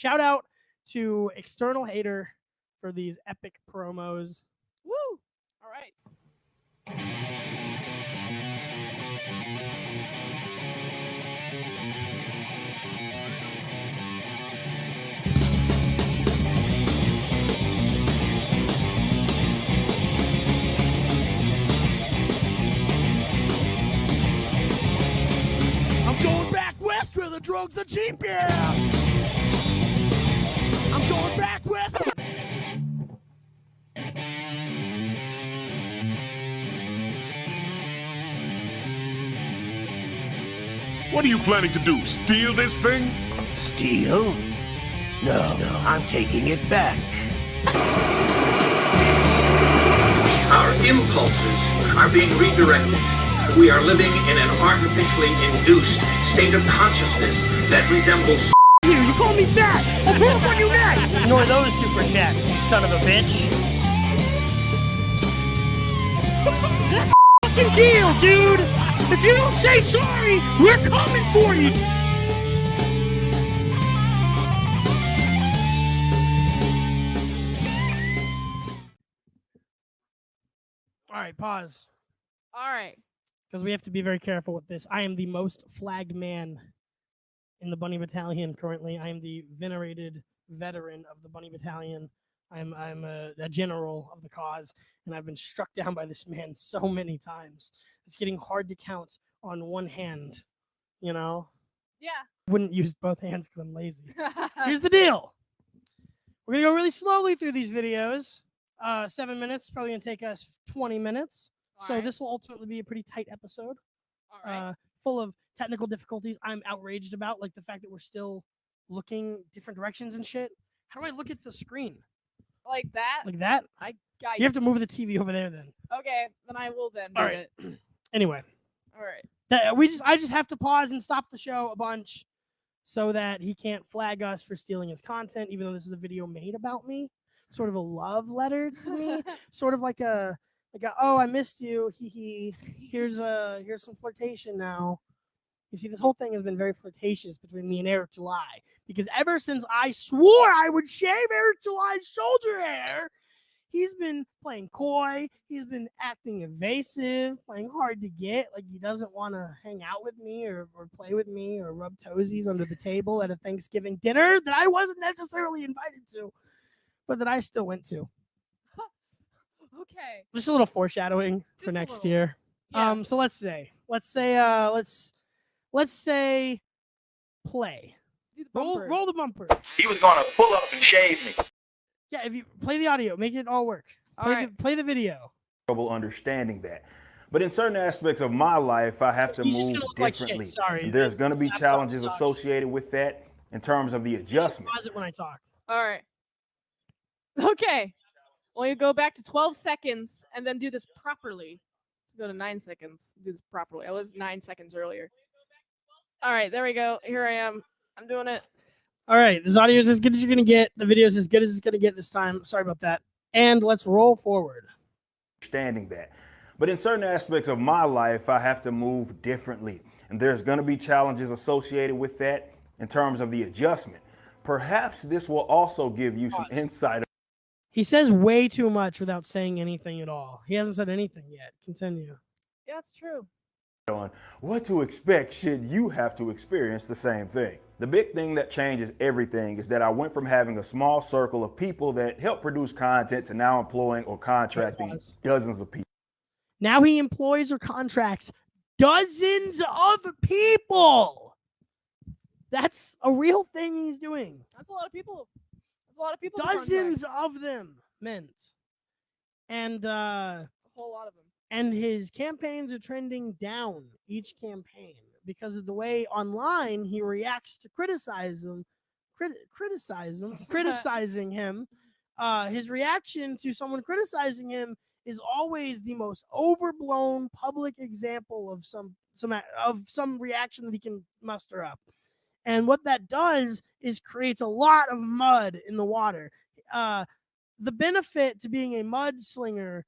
shout out to External Hater for these epic promos. Woo! All right. I'm going back west where the drugs are cheap, yeah! I'm going back west. What are you planning to do? Steal this thing? Steal? No, I'm taking it back. Our impulses are being redirected. We are living in an artificially induced state of consciousness that resembles... You call me fat! I'll pull up on you next! Ignore those Superchats, you son of a bitch. That's a fucking deal, dude! If you don't say sorry, we're coming for you! Alright, pause. All right. Because we have to be very careful with this. I am the most flagged man in the Bunny Battalion currently. I am the venerated veteran of the Bunny Battalion. I'm a general of the cause, and I've been struck down by this man so many times. It's getting hard to count on one hand, you know? Yeah. Wouldn't use both hands because I'm lazy. Here's the deal. We're going to go really slowly through these videos. 7 minutes, probably going to take us 20 minutes. So this will ultimately be a pretty tight episode. All right. Full of technical difficulties I'm outraged about, like the fact that we're still looking different directions and shit. How do I look at the screen? Like that? Like that? I got You have to move the TV over there then. Okay, then I will then do All right. it. Anyway, All right. I just have to pause and stop the show a bunch so that he can't flag us for stealing his content, even though this is a video made about me. Sort of a love letter to me. Sort of like a oh, I missed you. Here's some flirtation now. You see, this whole thing has been very flirtatious between me and Eric July, because ever since I swore I would shave Eric July's shoulder hair, he's been playing coy. He's been acting evasive, playing hard to get, like he doesn't want to hang out with me or play with me or rub toesies under the table at a Thanksgiving dinner that I wasn't necessarily invited to, but that I still went to. Okay. Just a little foreshadowing for Just a next little. year. Yeah. So let's say play. Do the bumper. Roll the bumper. He was gonna pull up and shave me. Yeah, if you play the audio, make it all work. All right. Play the video. Trouble understanding that. But in certain aspects of my life, I have to He's just move gonna look like shit, differently. sorry. And there's This going to be laptop challenges sucks. associated with that in terms of the adjustment. Pause it when I talk. All right. Okay. Well, you go back to 12 seconds and then do this properly. Go to 9 seconds. Do this properly. I was 9 seconds earlier. All right, there we go. Here I am. I'm doing it. All right, this audio is as good as you're gonna get. The video is as good as it's gonna get this time. Sorry about that. And let's roll forward. Understanding that. But in certain aspects of my life, I have to move differently. And there's going to be challenges associated with that in terms of the adjustment. Perhaps this will also give you some insight. He says way too much without saying anything at all. He hasn't said anything yet. Continue. Yeah, that's true. On what to expect should you have to experience the same thing. The big thing that changes everything is that I went from having a small circle of people that help produce content to now employing or contracting dozens of people. Now he employs or contracts dozens of people. That's a real thing he's doing. That's a lot of people. That's a lot of people. Dozens of them meant. And a whole lot of them. And his campaigns are trending down each campaign because of the way online he reacts to criticizing him. His reaction to someone criticizing him is always the most overblown public example of some reaction that he can muster up. And what that does is creates a lot of mud in the water. The benefit to being a mudslinger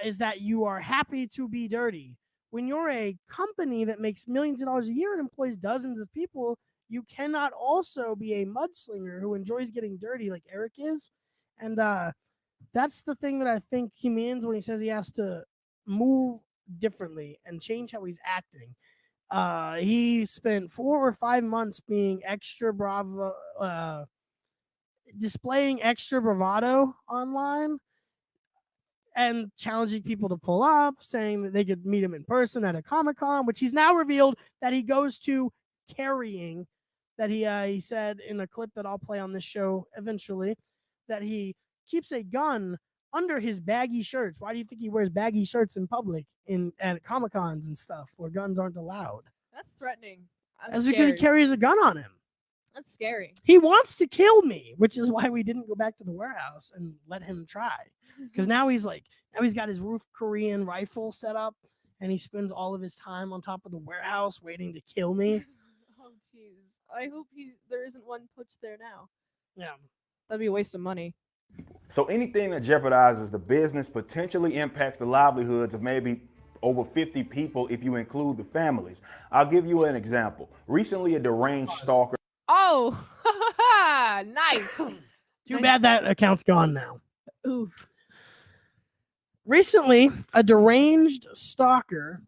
is that you are happy to be dirty. When you're a company that makes millions of dollars a year and employs dozens of people, you cannot also be a mudslinger who enjoys getting dirty like Eric is. And that's the thing that I think he means when he says he has to move differently and change how he's acting. He spent 4 or 5 months being extra bravo, displaying extra bravado online and challenging people to pull up, saying that they could meet him in person at a Comic-Con, which he's now revealed that he goes to carrying. That he said in a clip that I'll play on this show eventually, that he keeps a gun under his baggy shirts. Why do you think he wears baggy shirts in public at Comic-Cons and stuff where guns aren't allowed? That's threatening. That's because he carries a gun on him. That's scary. He wants to kill me, which is why we didn't go back to the warehouse and let him try. Because now he's got his Roof Korean rifle set up, and he spends all of his time on top of the warehouse waiting to kill me. Oh, jeez. I hope there isn't one put there now. Yeah. That'd be a waste of money. So anything that jeopardizes the business potentially impacts the livelihoods of maybe over 50 people if you include the families. I'll give you an example. Recently, a deranged stalker. Oh, nice. Too bad that account's gone now. Oof. Recently, a deranged stalker.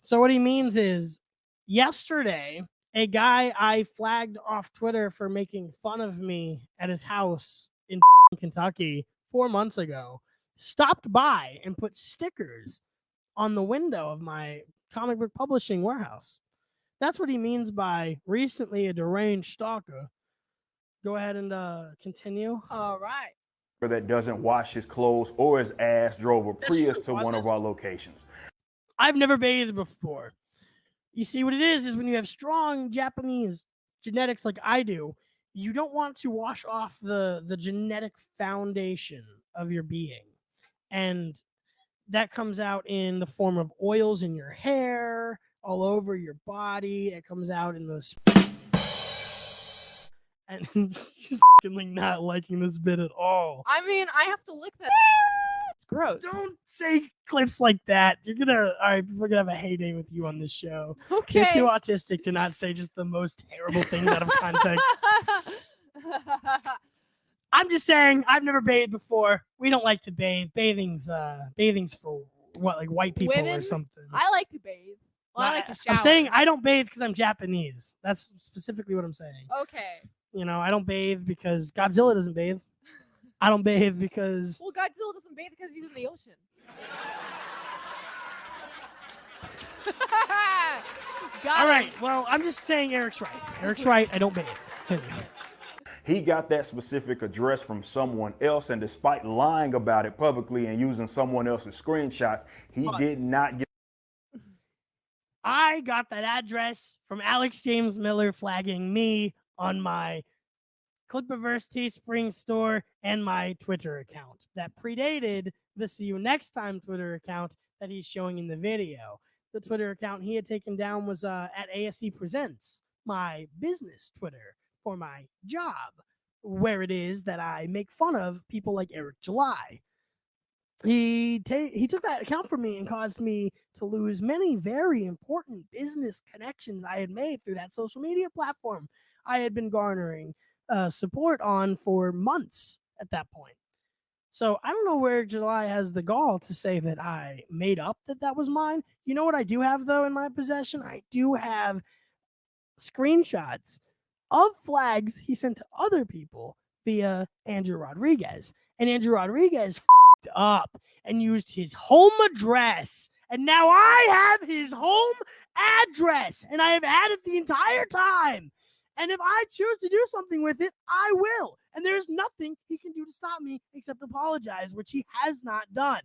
So what he means is, yesterday, a guy I flagged off Twitter for making fun of me at his house in Kentucky 4 months ago stopped by and put stickers on the window of my comic book publishing warehouse. That's what he means by recently a deranged stalker. Go ahead and continue. All right. That doesn't wash his clothes or his ass drove a Prius to one of our locations. I've never bathed before. You see, what it is when you have strong Japanese genetics like I do, you don't want to wash off the genetic foundation of your being. And that comes out in the form of oils in your hair, all over your body. It comes out in the... And she's fucking not liking this bit at all. I mean, I have to lick that. It's gross. Don't say clips like that. All right, we're gonna have a heyday with you on this show. Okay. You're too autistic to not say just the most terrible things out of context. I'm just saying, I've never bathed before. We don't like to bathe. Bathing's for what, like white people or Women? something. I like to bathe. Well, I like to shower. I'm saying I don't bathe because I'm Japanese. That's specifically what I'm saying. Okay. You know, I don't bathe because Godzilla doesn't bathe. I don't bathe because... Well, Godzilla doesn't bathe because he's in the ocean. All right, well, I'm just saying Eric's right. Eric's right. I don't bathe. Continue. He got that specific address from someone else, and despite lying about it publicly and using someone else's screenshots, he did not get... I got that address from Alex James Miller flagging me on my Clippaverse Teespring store and my Twitter account that predated the See You Next Time Twitter account that he's showing in the video. The Twitter account he had taken down was at ASE Presents, my business Twitter for my job, where it is that I make fun of people like Eric July. He took that account from me and caused me to lose many very important business connections I had made through that social media platform I had been garnering support on for months at that point. So I don't know where July has the gall to say that I made up that was mine. You know what I do have, though, in my possession? I do have screenshots of flags he sent to other people via Andrew Rodriguez. And Andrew Rodriguez f***ed up and used his home address. And now I have his home address. And I have had it the entire time. And if I choose to do something with it, I will. And there's nothing he can do to stop me except apologize, which he has not done.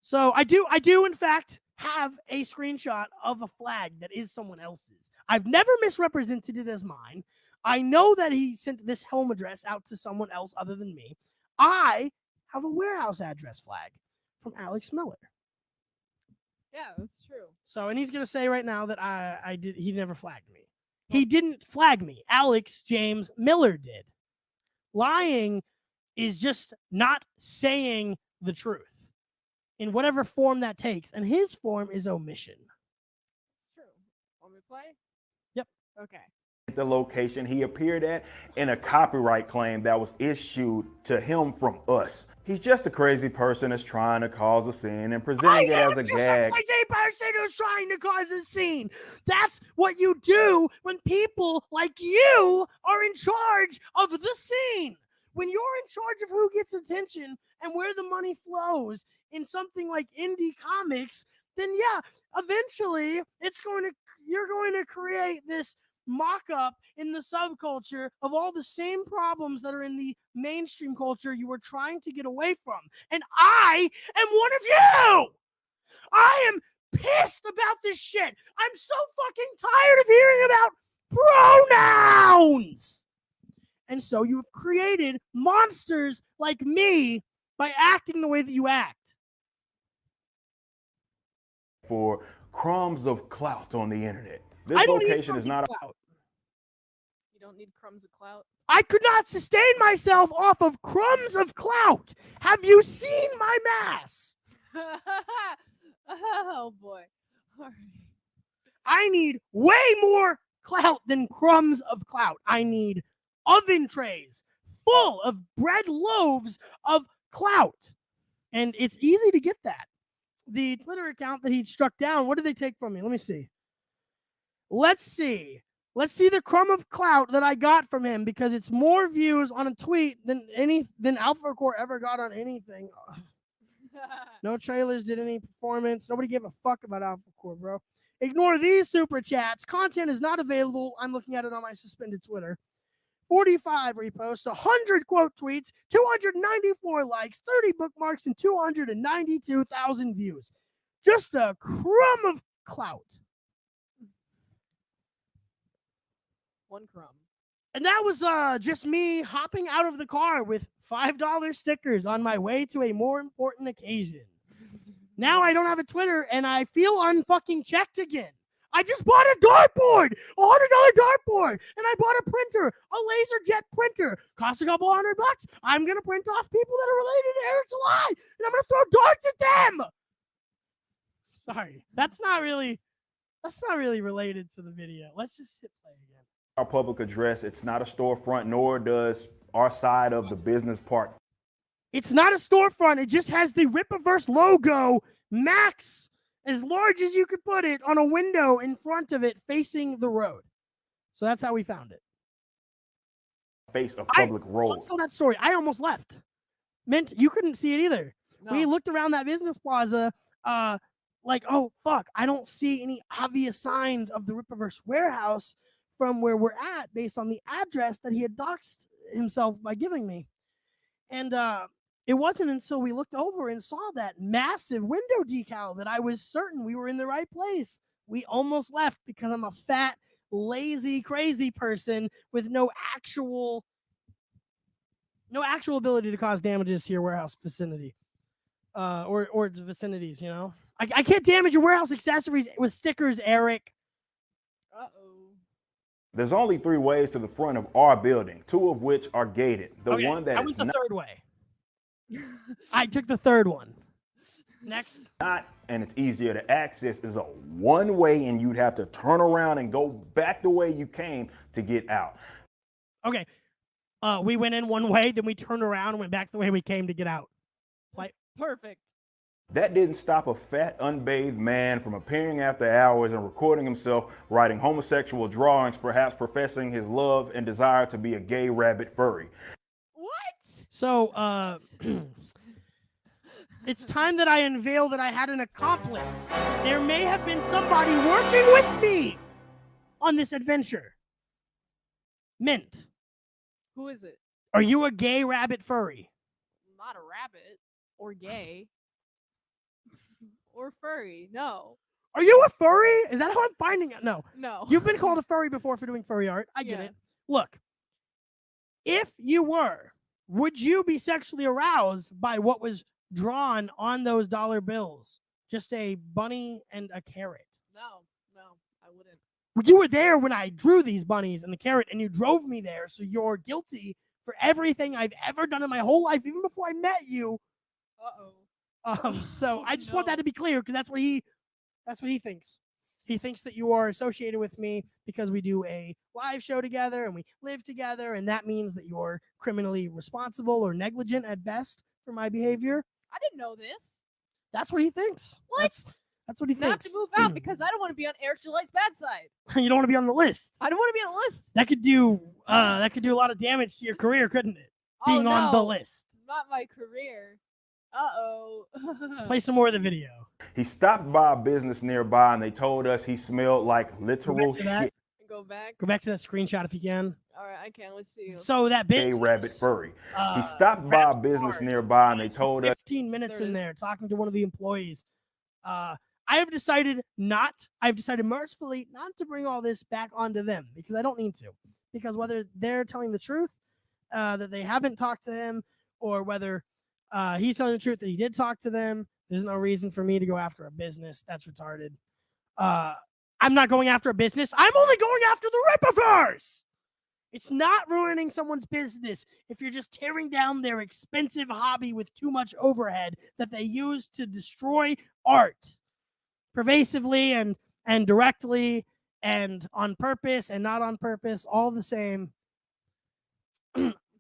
So I do in fact have a screenshot of a flag that is someone else's. I've never misrepresented it as mine. I know that he sent this home address out to someone else other than me. I have a warehouse address flag from Alex Miller. Yeah, that's true. So, and he's going to say right now that he never flagged me. He didn't flag me. Alex James Miller did. Lying is just not saying the truth in whatever form that takes. And his form is omission. It's true. Want me to play? Okay. the location he appeared at and a copyright claim that was issued to him from us. He's just a crazy person that's trying to cause a scene and presenting it as a gag. A crazy person who's trying to cause a scene. That's what you do when people like you are in charge of the scene. When you're in charge of who gets attention and where the money flows in something like indie comics, then yeah, eventually you're going to create this mock-up in the subculture of all the same problems that are in the mainstream culture you were trying to get away from. And I am one of you! I am pissed about this shit. I'm so fucking tired of hearing about pronouns! And so you have created monsters like me by acting the way that you act. For crumbs of clout on the internet. This I don't need location crumbs is not of clout. You don't need crumbs of clout. I could not sustain myself off of crumbs of clout. Have you seen my mass? Oh boy. All right. I need way more clout than crumbs of clout. I need oven trays full of bread loaves of clout. And it's easy to get that. The Twitter account that he struck down, what did they take from me? Let me see. Let's see the crumb of clout that I got from him, because it's more views on a tweet than Alpha Core ever got on anything. No trailers did any performance. Nobody gave a fuck about Alpha Core, bro. Ignore these super chats. Content is not available. I'm looking at it on my suspended Twitter. 45 reposts, 100 quote tweets, 294 likes, 30 bookmarks, and 292,000 views. Just a crumb of clout. One crumb. And that was just me hopping out of the car with $5 stickers on my way to a more important occasion. Now I don't have a Twitter and I feel unfucking checked again. I just bought a dartboard, $100 dartboard, and I bought a printer, a LaserJet printer. Cost a couple $100. I'm gonna print off people that are related to Eric July, and I'm gonna throw darts at them. Sorry, that's not really related to the video. Let's just hit play again. Our public address, it's not a storefront, nor does our side of the business part. It's not a storefront. It just has the Clippaverse logo, max, as large as you could put it, on a window in front of it facing the road. So that's how we found it. Face a public road. Let's tell that story. I almost left. Mint, you couldn't see it either. No. We looked around that business plaza, like, oh, fuck, I don't see any obvious signs of the Clippaverse warehouse from where we're at based on the address that he had doxed himself by giving me. And it wasn't until we looked over and saw that massive window decal that I was certain we were in the right place. We almost left because I'm a fat, lazy, crazy person with no actual ability to cause damages to your warehouse vicinity, or its vicinities. You know, I can't damage your warehouse accessories with stickers, Eric. There's only 3 ways to the front of our building, 2 of which are gated. The Okay, one that I is went the not, third way. I took the third one. Next. And it's easier to access, is a one-way, and you'd have to turn around and go back the way you came to get out. Okay. We went in one way, then we turned around and went back the way we came to get out. Like, Perfect. That didn't stop a fat, unbathed man from appearing after hours and recording himself writing homosexual drawings, perhaps professing his love and desire to be a gay rabbit furry. What? so it's time that I unveil that I had an accomplice. There may have been somebody working with me on this adventure. Mint, Who is it? are you a gay rabbit furry? Not a rabbit or gay or furry. No. Are you a furry? Is that how I'm finding it? No. No. You've been called a furry before for doing furry art. I get Yeah. it. Look, if you were, would you be sexually aroused by what was drawn on those dollar bills? Just a bunny and a carrot. No, I wouldn't. You were there when I drew these bunnies and the carrot, and you drove me there, so you're guilty for everything I've ever done in my whole life, even before I met you. Uh-oh. So I just want that to be clear, because that's what he thinks. He thinks that you are associated with me because we do a live show together and we live together, and that means that you're criminally responsible or negligent at best for my behavior. I didn't know this. That's what he thinks. What? That's what he Now I have thinks. to move out because I don't want to be on Eric July's bad side. You don't want to be on the list. I don't want to be on the list. That could do a lot of damage to your career, couldn't it? Being on the list. Not my career. Uh-oh. Let's play some more of the video. He stopped by a business nearby and they told us he smelled like literal to that. shit. Go back. Go back to that screenshot if you can. All right, I can. Let's see. So that business. A rabbit furry. He stopped by a business nearby and they told us 15 minutes There it in is. there talking to one of the employees. I've decided mercifully not to bring all this back onto them because I don't need to. Because whether they're telling the truth that they haven't talked to him, or whether he's telling the truth that he did talk to them, there's no reason for me to go after a business. That's retarded. I'm not going after a business. I'm only going after the Rippaverse. It's not ruining someone's business if you're just tearing down their expensive hobby with too much overhead that they use to destroy art pervasively and directly and on purpose and not on purpose, all the same.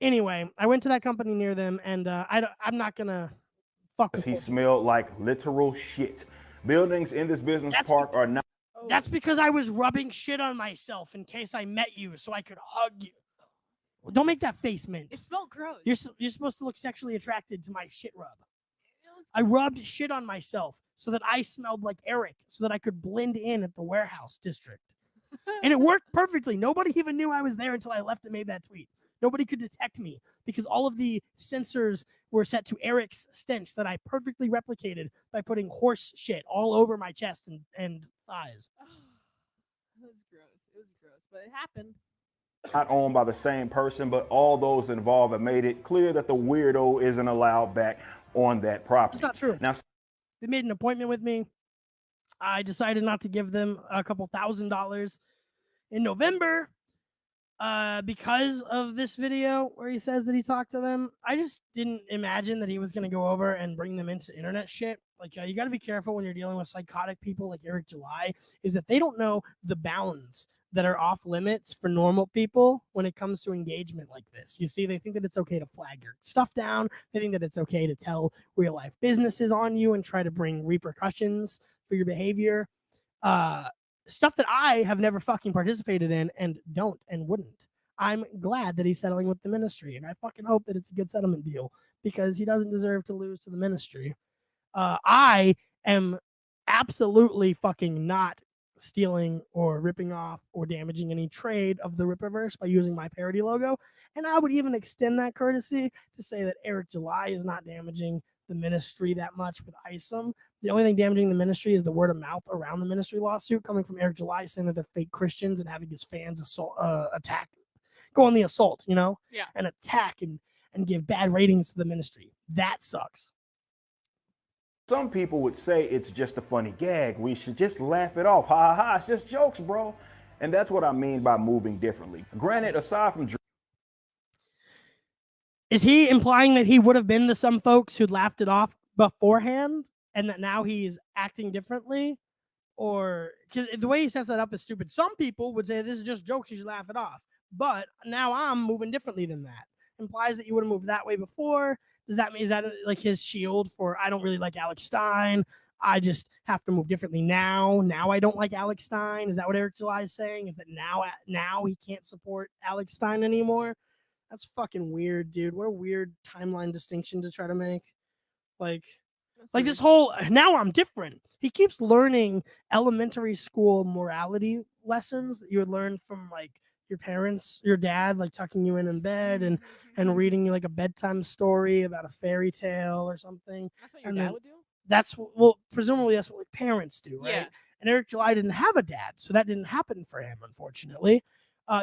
Anyway, I went to that company near them, and I'm not gonna fuck with he them. smelled like literal shit. Buildings in this business park are not. That's because I was rubbing shit on myself in case I met you, so I could hug you. Don't make that face, Mint. It smelled gross. You're supposed to look sexually attracted to my shit rub. I rubbed shit on myself so that I smelled like Eric, so that I could blend in at the warehouse district. And it worked perfectly. Nobody even knew I was there until I left and made that tweet. Nobody could detect me because all of the sensors were set to Eric's stench that I perfectly replicated by putting horse shit all over my chest and thighs. It was gross. It was gross, but it happened. Not owned by the same person, but all those involved have made it clear that the weirdo isn't allowed back on that property. It's not true. Now, They made an appointment with me. I decided not to give them a couple $1,000s in November because of this video where he says that he talked to them. I just didn't imagine that he was going to go over and bring them into internet shit. Like, you got to be careful when you're dealing with psychotic people like Eric July, is that they don't know the bounds that are off limits for normal people when it comes to engagement like this. You see, they think that it's okay to flag your stuff down. They think that it's okay to tell real life businesses on you and try to bring repercussions for your behavior. Stuff that I have never fucking participated in and don't and wouldn't. I'm glad that he's settling with the ministry, and I fucking hope that it's a good settlement deal because he doesn't deserve to lose to the ministry. I am absolutely fucking not stealing or ripping off or damaging any trade of the Rippaverse by using my parody logo. And I would even extend that courtesy to say that Eric July is not damaging the ministry that much with ISOM. The only thing damaging the ministry is the word of mouth around the ministry lawsuit coming from Eric July saying that they're fake Christians and having his fans go on the assault, Yeah. and attack and give bad ratings to the ministry. That sucks. some people would say it's just a funny gag. We should just laugh it off. Ha ha ha, it's just jokes, bro. And that's what I mean by moving differently. Granted, aside from Is he implying that he would have been the some folks who'd laughed it off beforehand and that now he's acting differently? Or because the way he sets that up is stupid. Some people would say this is just jokes, you should laugh it off. But now I'm moving differently than that. Implies that you would have moved that way before. Does that mean, is that like his shield for I don't really like Alex Stein? I just have to move differently now. Now I don't like Alex Stein. Is that what Eric July is saying? Is that now he can't support Alex Stein anymore? That's fucking weird, dude. What a weird timeline distinction to try to make. Like this whole, now I'm different. He keeps learning elementary school morality lessons that you would learn from like your parents, your dad, like tucking you in bed and reading you like a bedtime story about a fairy tale or something. That's what your and dad then- would do? That's well, presumably that's what like parents do, right? Yeah. And Eric July didn't have a dad, so that didn't happen for him, unfortunately.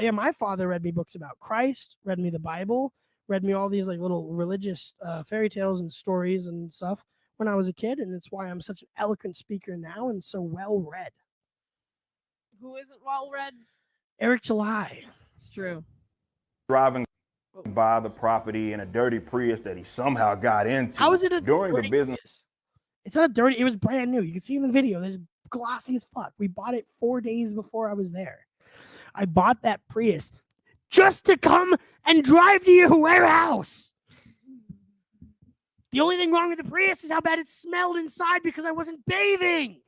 Yeah, my father read me books about Christ, read me the Bible, read me all these like little religious fairy tales and stories and stuff when I was a kid, and it's why I'm such an eloquent speaker now and so well read. Who isn't well read? Eric July. It's true. driving by the property in a dirty Prius that he somehow got into How is it a during the dirty business. Prius? It's not a dirty. It was brand new. You can see in the video. There's glossy as fuck. We bought it 4 days before I was there. I bought that Prius just to come and drive to your warehouse. The only thing wrong with the Prius is how bad it smelled inside because I wasn't bathing.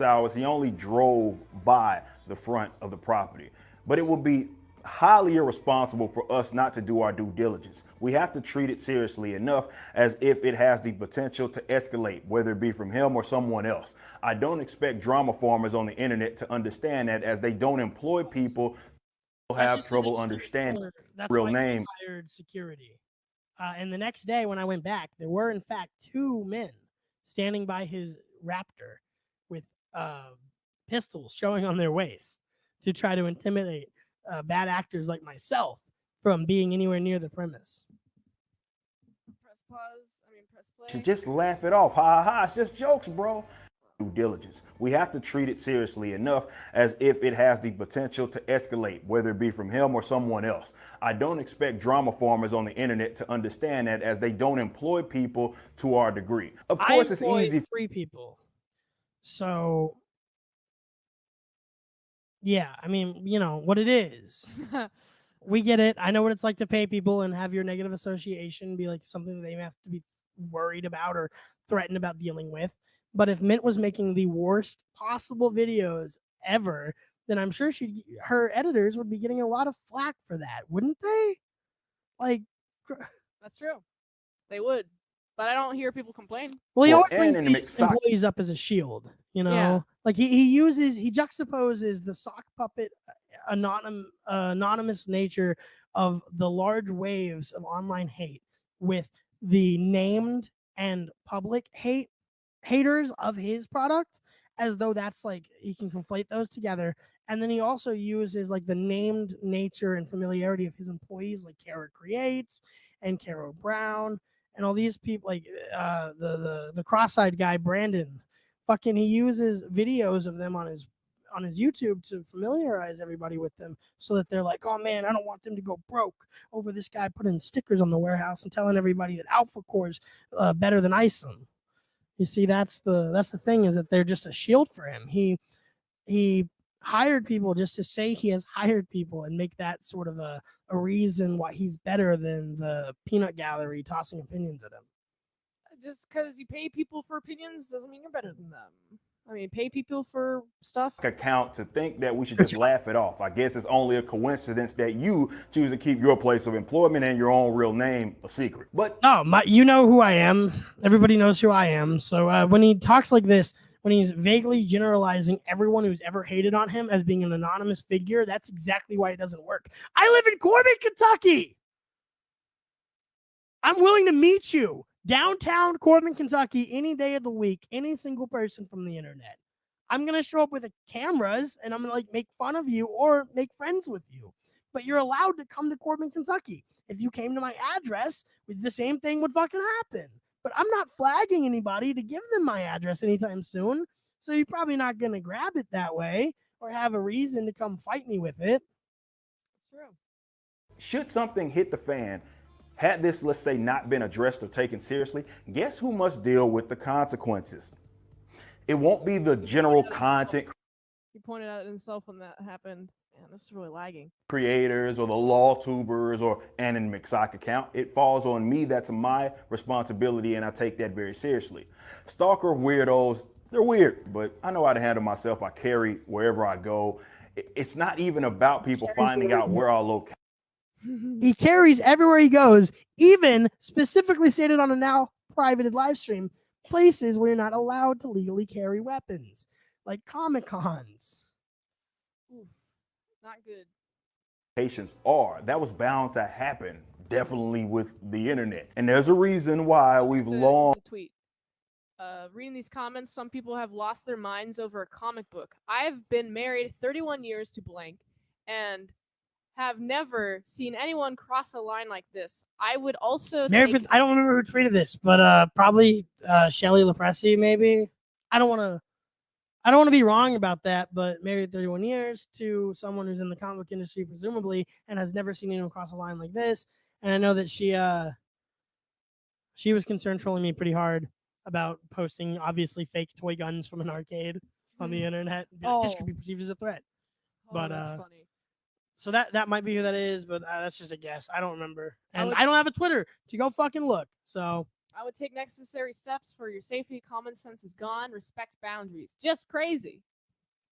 Hours, he only drove by the front of the property. But it would be highly irresponsible for us not to do our due diligence. We have to treat it seriously enough as if it has the potential to escalate, whether it be from him or someone else. I don't expect drama farmers on the internet to understand that, as they don't employ people who have trouble understanding real name. Hired security. And the next day when I went back, there were in fact 2 men standing by his Raptor with pistols showing on their waists to try to intimidate bad actors like myself from being anywhere near the premise. Press pause. Press play. To just laugh it off. Ha ha ha. It's just jokes, bro. Due diligence. We have to treat it seriously enough as if it has the potential to escalate, whether it be from him or someone else. I don't expect drama farmers on the internet to understand that, as they don't employ people to our degree. Of course, it's easy. 3 people. So, yeah, you know what it is. We get it. I know what it's like to pay people and have your negative association be like something that they have to be worried about or threatened about dealing with. But if Mint was making the worst possible videos ever, then I'm sure her editors would be getting a lot of flack for that, wouldn't they? Like, That's true. They would. But I don't hear people complain. well, he Well, always and brings in these employees up as a shield, you know? Yeah. Like he juxtaposes the sock puppet anonymous nature of the large waves of online hate with the named and public haters of his product, as though that's like he can conflate those together. And then he also uses like the named nature and familiarity of his employees, like Kara Creates and Caro Brown and all these people, like the cross-eyed guy Brandon. Fucking, he uses videos of them on his YouTube to familiarize everybody with them, so that they're like, oh man, I don't want them to go broke over this guy putting stickers on the warehouse and telling everybody that Alpha Core's better than ISOM. You see, that's the thing, is that they're just a shield for him. He hired people just to say he has hired people and make that sort of a reason why he's better than the peanut gallery tossing opinions at him. Just because you pay people for opinions doesn't mean you're better than them. Pay people for stuff. Account to think that we should just laugh it off. I guess it's only a coincidence that you choose to keep your place of employment and your own real name a secret. But you know who I am. Everybody knows who I am. So when he talks like this, when he's vaguely generalizing everyone who's ever hated on him as being an anonymous figure, that's exactly why it doesn't work. I live in Corbin, Kentucky. I'm willing to meet you downtown Corbin, Kentucky, any day of the week, any single person from the internet. I'm going to show up with cameras and I'm going to like make fun of you or make friends with you. But you're allowed to come to Corbin, Kentucky. If you came to my address, the same thing would fucking happen. But I'm not flagging anybody to give them my address anytime soon. So you're probably not going to grab it that way or have a reason to come fight me with it. True. should something hit the fan, had this, let's say, not been addressed or taken seriously, guess who must deal with the consequences? It won't be the general content He pointed out himself when that happened. Man, this is really lagging. creators or the law tubers or anonymous sock account. It falls on me. That's my responsibility, and I take that very seriously. Stalker weirdos, they're weird, but I know how to handle myself. I carry wherever I go. It's not even about people finding out where I'll locate. He carries everywhere he goes, even specifically stated on a now privated live stream, places where you're not allowed to legally carry weapons, like Comic-Cons. Not good. Patients are. That was bound to happen, definitely with the internet. And there's a reason why we've long Tweet. Reading these comments, some people have lost their minds over a comic book. I've been married 31 years to blank and have never seen anyone cross a line like this. I would also I don't remember who tweeted this, but probably Shelly Lepresi, maybe. I don't want to be wrong about that, but married 31 years to someone who's in the comic book industry, presumably, and has never seen anyone cross a line like this. And I know that she was concerned trolling me pretty hard about posting obviously fake toy guns from an arcade on the internet. And be like, this could Oh. be perceived as a threat. Oh, But, that's funny. So that might be who that is, but that's just a guess. I don't remember, and would- I don't have a Twitter to go fucking look. So I would take necessary steps for your safety. Common sense is gone. Respect boundaries. Just crazy.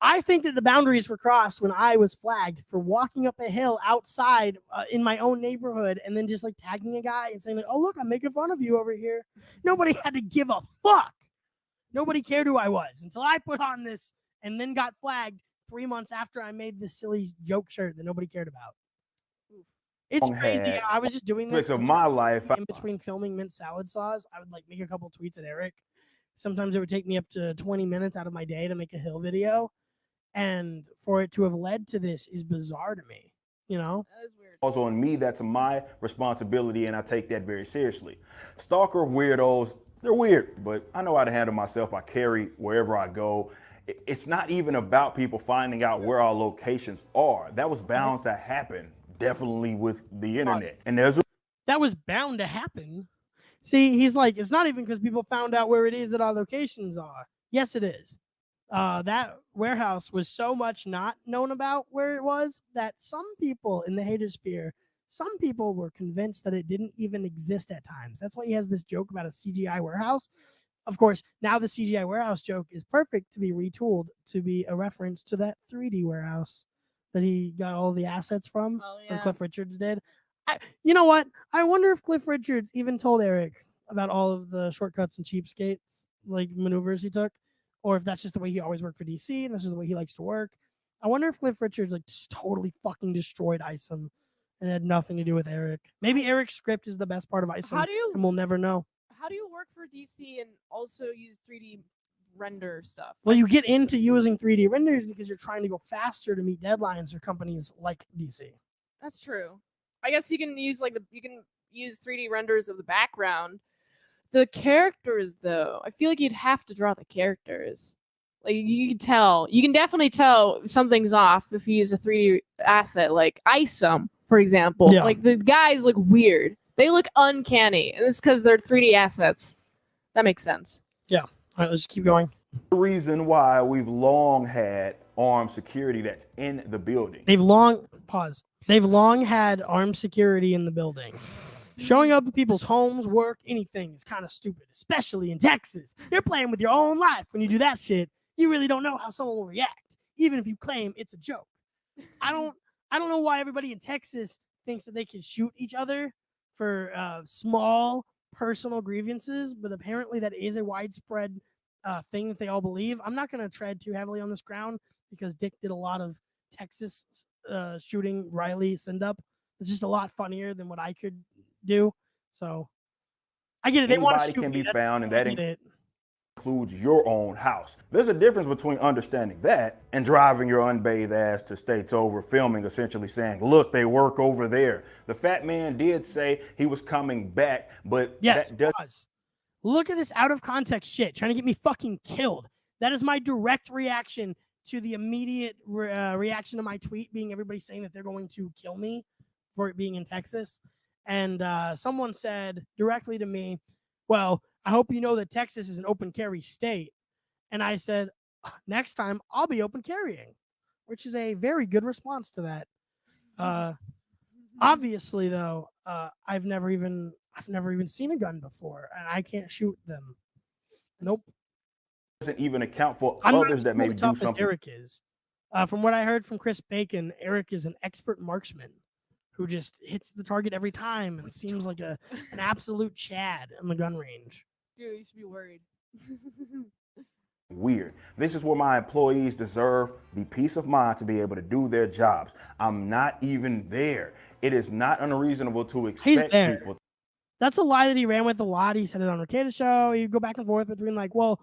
I think that the boundaries were crossed when I was flagged for walking up a hill outside in my own neighborhood and then just like tagging a guy and saying like, "Oh look, I'm making fun of you over here." Nobody had to give a fuck. Nobody cared who I was until I put on this and then got flagged 3 months after I made this silly joke shirt that nobody cared about. It's crazy. Had I was just doing this aspects of my life. in between filming mint salad sauce. I would like make a couple tweets at Eric. Sometimes it would take me up to 20 minutes out of my day to make a hill video. And for it to have led to this is bizarre to me, you know? That is weird. Also on me, that's my responsibility, and I take that very seriously. Stalker weirdos, they're weird, but I know how to handle myself. I carry wherever I go. It's not even about people finding out where our locations are. That was bound to happen, definitely with the internet. And there's a That was bound to happen. See, he's like, it's not even because people found out where it is that our locations are. Yes, it is. That warehouse was so much not known about where it was that some people in the hater sphere, some people were convinced that it didn't even exist at times. That's why he has this joke about a CGI warehouse. Of course, now the CGI warehouse joke is perfect to be retooled to be a reference to that 3D warehouse that he got all the assets from, Oh, or yeah. Cliff Richards did. You know what? I wonder if Cliff Richards even told Eric about all of the shortcuts and cheapskates, like maneuvers he took, or if that's just the way he always worked for DC and this is the way he likes to work. I wonder if Cliff Richards like just totally fucking destroyed Isom and it had nothing to do with Eric. Maybe Eric's script is the best part of Isom, How do you and we'll never know. how do you work for DC and also use 3D render stuff? Well, you get into using 3D renders because you're trying to go faster to meet deadlines for companies like DC. That's true. I guess you can use you can use 3D renders of the background. The characters, though, I feel like you'd have to draw the characters. Like you can tell, you can definitely tell something's off if you use a 3D asset, like Isom, for example. Yeah. Like the guys look weird; they look uncanny, and it's because they're 3D assets. That makes sense. All right, let's keep going. reason why we've long had armed security that's in the building. They've long had armed security in the building. Showing up at people's homes, work, anything is kind of stupid, especially in Texas. You're playing with your own life when you do that shit. You really don't know how someone will react, even if you claim it's a joke. I don't know why everybody in Texas thinks that they can shoot each other for small personal grievances, but apparently that is a widespread thing that they all believe. I'm not going to tread too heavily on this ground because Dick did a lot of Texas shooting Riley send up. It's just a lot funnier than what I could do. So I get it. They want to Anybody shoot can me. be That's- found, and I that get it. includes your own house. There's a difference between understanding that and driving your unbathed ass to states over, filming, essentially saying, look, they work over there. The fat man did say he was coming back, but Yes, that does pause. Look at this out of context shit, trying to get me fucking killed. That is my direct reaction to the immediate reaction to my tweet being everybody saying that they're going to kill me for it being in Texas. And someone said directly to me, well, I hope you know that Texas is an open carry state. And I said, next time I'll be open carrying, which is a very good response to that. Obviously, though, I've never even seen a gun before, and I can't shoot them. Nope. doesn't even account for I'm not others as that maybe tough do as something. Eric is. From what I heard from Chris Bacon, Eric is an expert marksman who just hits the target every time and seems like an absolute Chad in the gun range. Dude, you should be worried. Weird. This is where my employees deserve the peace of mind to be able to do their jobs. I'm not even there. It is not unreasonable to expect there. people. That's a lie that he ran with a lot. He said it on Ricardo's show. He'd go back and forth between like, well,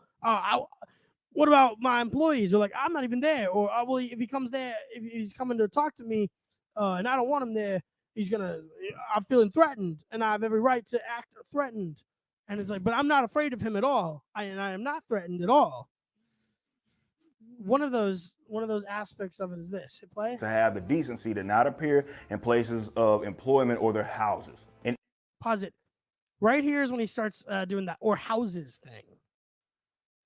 what about my employees? Or like, I'm not even there. Or well, if he comes there, if he's coming to talk to me, and I don't want him there, I'm feeling threatened, and I have every right to act threatened. And it's like, but I'm not afraid of him at all. I am not threatened at all. One of those aspects of it is this. Hit play. To have the decency to not appear in places of employment or their houses. And Pause it. Right here is when he starts doing that or houses thing.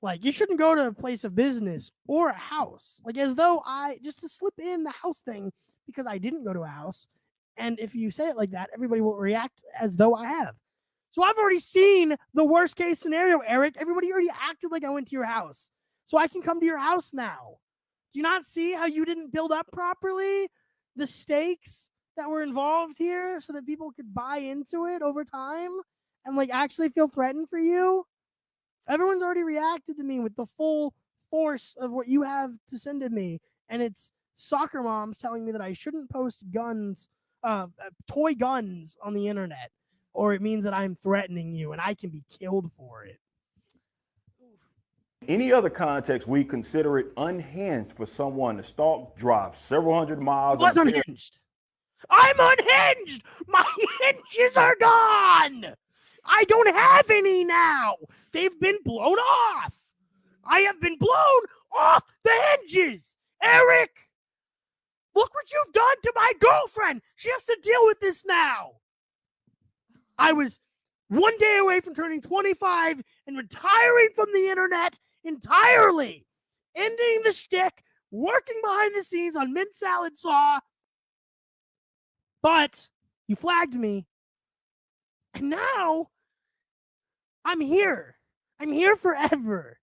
Like, you shouldn't go to a place of business or a house. Like, as though just to slip in the house thing because I didn't go to a house. And if you say it like that, everybody will react as though I have. So I've already seen the worst case scenario, Eric. Everybody already acted like I went to your house. So I can come to your house now. Do you not see how you didn't build up properly the stakes that were involved here so that people could buy into it over time and like actually feel threatened for you? Everyone's already reacted to me with the full force of what you have to send to me. And it's soccer moms telling me that I shouldn't post toy guns on the internet, or it means that I'm threatening you and I can be killed for it. Any other context, we consider it unhinged for someone to stalk, drive several hundred miles. I was unhinged. I'm unhinged. My hinges are gone. I don't have any now. They've been blown off. I have been blown off the hinges. Eric, look what you've done to my girlfriend. She has to deal with this now. I was one day away from turning 25 and retiring from the internet entirely. Ending the shtick, working behind the scenes on Mint Salad Saw. But you flagged me. And now I'm here. I'm here forever.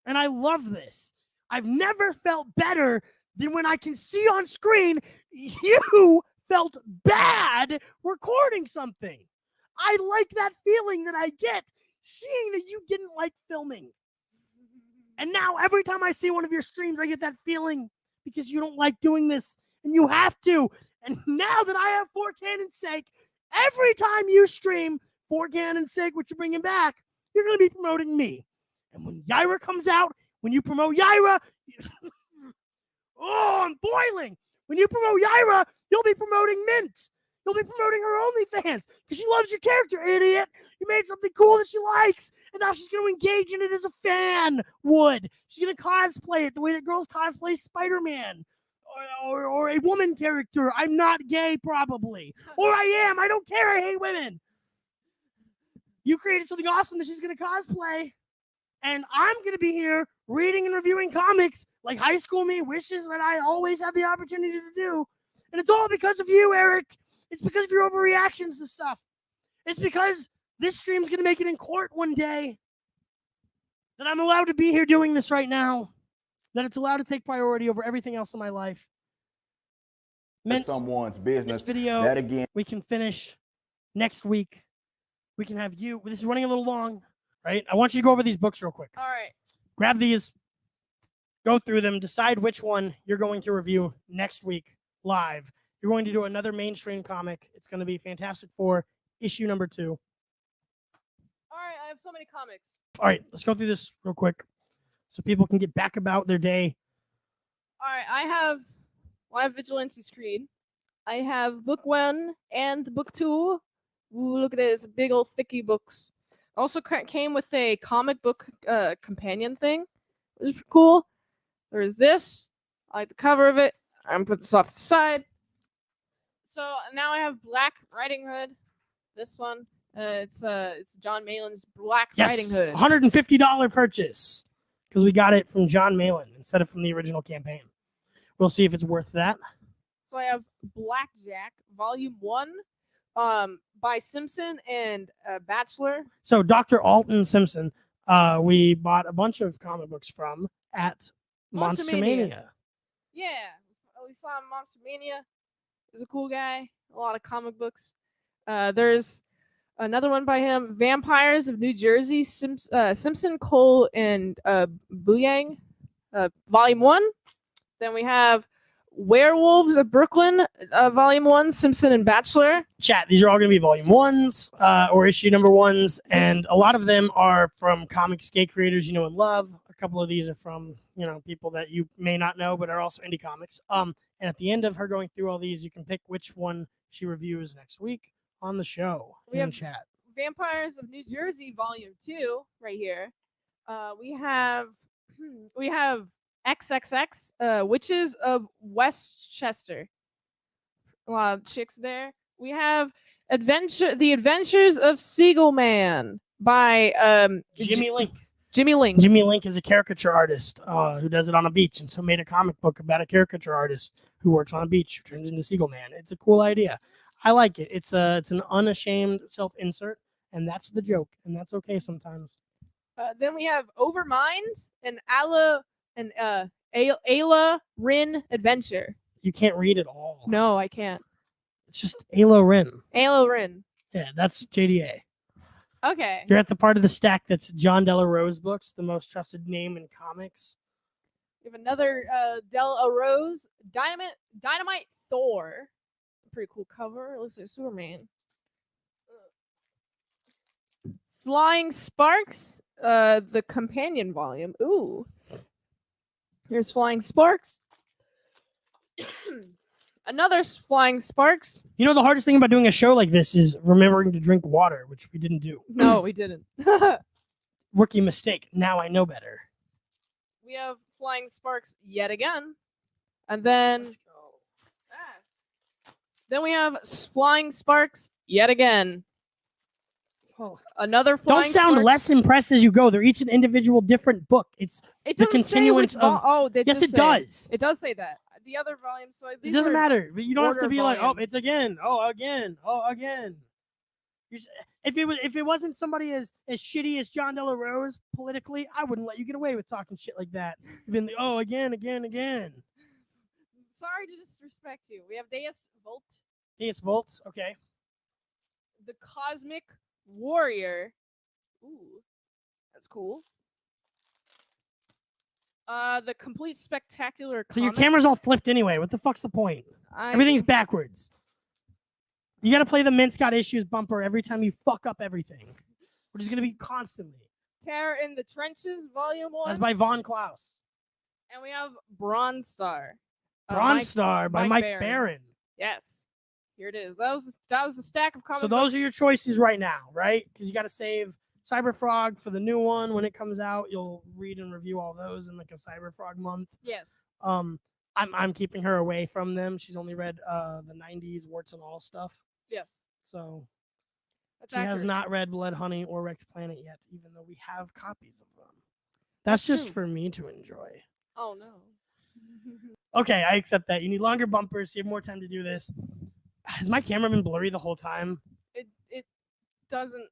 And I love this. I've never felt better than when I can see on screen you felt bad recording something. I like that feeling that I get seeing that you didn't like filming. And now every time I see one of your streams, I get that feeling because you don't like doing this and you have to. And now that I have For Cannon's Sake, every time you stream For Cannon's Sake, which you're bringing back, you're going to be promoting me. And when Yaira comes out, when you promote Yaira, oh, I'm boiling. When you promote Yaira, you'll be promoting Mint. You'll be promoting her OnlyFans because she loves your character, idiot. You made something cool that she likes, and now she's going to engage in it as a fan would. She's going to cosplay it the way that girls cosplay Spider-Man or a woman character. I'm not gay, probably. Or I am. I don't care. I hate women. You created something awesome that she's going to cosplay, and I'm going to be here reading and reviewing comics like High School Me wishes that I always had the opportunity to do. And it's all because of you, Eric. It's because of your overreactions to stuff. It's because this stream's going to make it in court one day that I'm allowed to be here doing this right now, that it's allowed to take priority over everything else in my life. Mint, someone's business. This video, that again, we can finish next week. We can have you. This is running a little long, right? I want you to go over these books real quick. All right. Grab these, go through them, decide which one you're going to review next week live. You're going to do another mainstream comic. It's going to be Fantastic Four, issue number 2. All right, I have so many comics. All right, let's go through this real quick so people can get back about their day. All right, I have Vigilante's Creed. I have book 1 and book 2. Ooh, look at it. It's big old thicky books. Also came with a comic book companion thing. It was cool. There's this. I like the cover of it. I'm going to put this off to the side. So now I have Black Riding Hood. This one. It's John Malin's Black Riding Hood. $150 purchase because we got it from John Malin instead of from the original campaign. We'll see if it's worth that. So I have Blackjack, Volume 1, by Simpson and Batchelor. So Dr. Alton Simpson, we bought a bunch of comic books from at Monster Mania. Yeah, we saw him Monster Mania. He's a cool guy. A lot of comic books. There's another one by him, Vampires of New Jersey, Simpson, Cole, and Booyang, Volume 1. Then we have Werewolves of Brooklyn, Volume 1, Simpson and Batchelor. Chat, these are all going to be Volume 1s or issue number 1s, and a lot of them are from comic skate creators you know and love. A couple of these are from, people that you may not know, but are also indie comics. And at the end of her going through all these, you can pick which one she reviews next week on the show. We have chat. Vampires of New Jersey, Volume 2, right here. We have XXX, Witches of Westchester. A lot of chicks there. We have The Adventures of Seagull Man by Jimmy Link. Jimmy Link. Jimmy Link is a caricature artist who does it on a beach, and so made a comic book about a caricature artist who works on a beach who turns into Seagull Man. It's a cool idea. I like it. It's an unashamed self-insert, and that's the joke, and that's okay sometimes. Then we have Overmind and Ayla Rin Adventure. You can't read it all. No, I can't. It's just Ayla Rin. Ayla Rin. Yeah, that's JDA. Okay. You're at the part of the stack that's John Della Rose books, the most trusted name in comics. We have another Della Rose Dynamite Thor. Pretty cool cover. It looks like Superman. Flying Sparks, the companion volume. Ooh. Here's Flying Sparks. Another Flying Sparks. You know, the hardest thing about doing a show like this is remembering to drink water, which we didn't do. No, we didn't. Rookie mistake. Now I know better. We have Flying Sparks yet again. And then Let's go. then we have Flying Sparks yet again. Oh. Another Flying Don't sound Sparks. less impressed as you go. They're each an individual different book. It's It the doesn't say continuance which of- Oh, they yes, just it say- does. It does say that. The other volume, so It doesn't matter. But you don't have order to of be like, oh, volume. it's again. Oh, again. Oh, again. If it wasn't somebody as shitty as John Della Rose politically, I wouldn't let you get away with talking shit like that. You've been oh, again. Sorry to disrespect you. We have Deus Volt, Deus Volts. Okay. the Cosmic Warrior. Ooh, that's cool. The Complete Spectacular So your Comic. camera's all flipped anyway. What the fuck's the point? Everything's backwards. You got to play the Mints Got Issues bumper every time you fuck up everything, which is going to be constantly. Terror in the Trenches, Volume 1. That's by Von Klaus. And we have Bronze Star. Bronze Star by Mike Mike Barron. Barron. Yes. Here it is. That was the stack of comic So those books. are your choices right now, right? Because you got to save Cyberfrog for the new one when it comes out. You'll read and review all those in like a Cyberfrog month. Yes. I'm keeping her away from them. She's only read the 90s warts and all stuff. Yes. So That's she has accurate. not read Blood Honey or Wrecked Planet yet, even though we have copies of them. That's just true. for me to enjoy. Oh no. Okay, I accept that. You need longer bumpers. You have more time to do this. Has my camera been blurry the whole time? It doesn't.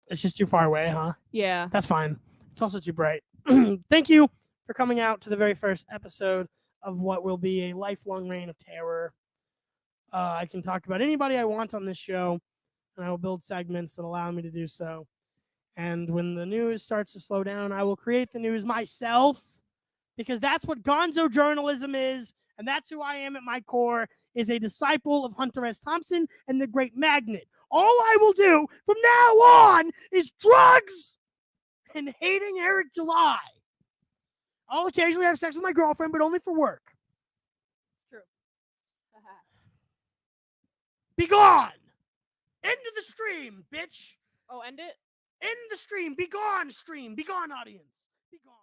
It's just too far away, huh? Yeah. That's fine. It's also too bright. Thank you for coming out to the very first episode of what will be a lifelong reign of terror. I can talk about anybody I want on this show, and I will build segments that allow me to do so. And when the news starts to slow down, I will create the news myself, because that's what gonzo journalism is, and that's who I am at my core, is a disciple of Hunter S. Thompson and the Great Magnet. All I will do from now on is drugs and hating Eric July. I'll occasionally have sex with my girlfriend, but only for work. It's true. Be gone! End of the stream, bitch! Oh, end it? End the stream! Be gone, stream! Be gone, audience! Be gone!